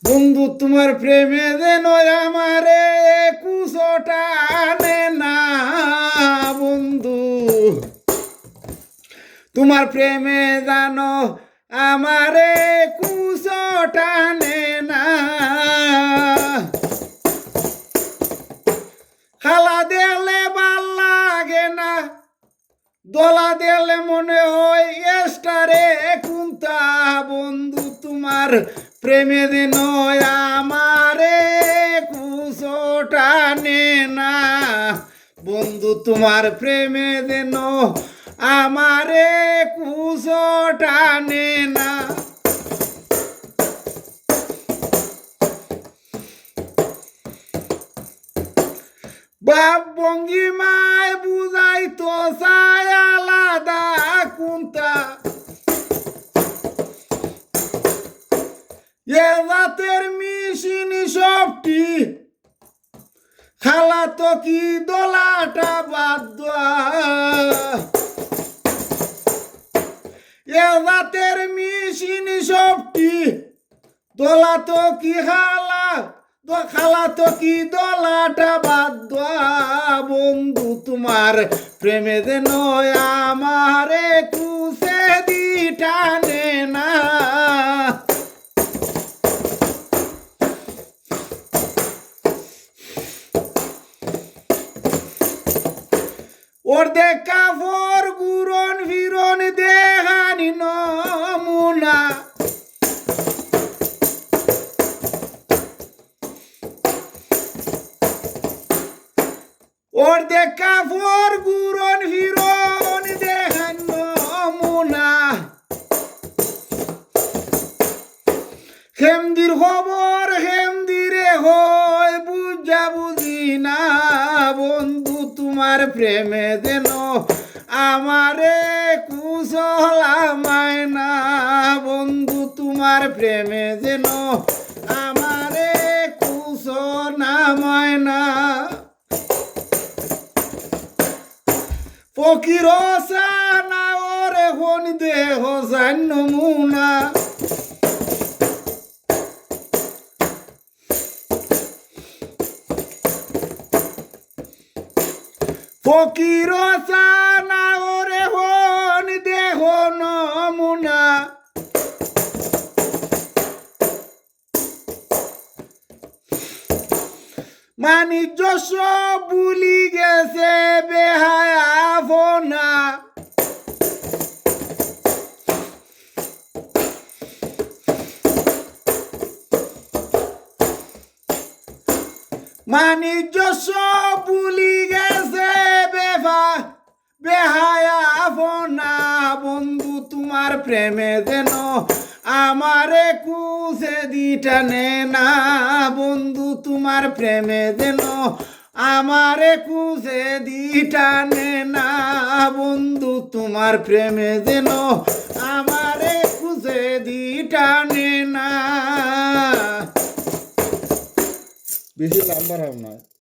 বন্ধু তোমার প্রেমে যেন আমারে কুচটানে না বন্ধু তোমার প্রেমে জানো আমারে কুচটানে না খালা দিলে ভাল লাগে না দোলা দিলে মনে হয় এস্টারে কুন্তা বন্ধু তোমার প্রেমে দিন আমারে কুচটানে না বন্ধু তোমার প্রেমে দিন আমারে কুচটানে না বাপ ভঙ্গিমায় বুঝাই তো চায় আলাদা কোনটা এ জাতের মিশিনি সবটি খালা তো কি দোলাটা বাদ এ জাতের মিশিনি সবটি দোলা তো কি খালা তো কি দোলাটা বাদ বন্ধু তোমার প্রেমে যেন আমারে কুসে দিটানে না ওর দেখা ফোর গুরন ফিরন দেহানি নমুনা ওর দেখা ফোর গুরন ফিরন দেহান নমুনা হেমদির খবর হেমদিরে হয় বুঝা বুঝি না বন্ধু তোমার প্রেমে যেন আমারে কুশলামায় না বন্ধু তোমার প্রেমে যেন আমারে কুশলামায় না ফকির সানা ওরে হন দেহ জান্য মুনা ফকির সানা ওরে হন দেহ নমুনা বাণিজ্য সব ভুলি গেছে বেহায়া ফোনা বাণিজ্য সব ভুলি গেছে বেহায়া ফোনা বন্ধু তোমার প্রেমে যেন আমারে কুসে দিটানে না বন্ধু তোমার প্রেমে যেন আমারে কুসে দিটানে না বন্ধু তোমার প্রেমে যেন আমারে কুসে দিটানে না বেশি লম্বা হবে না।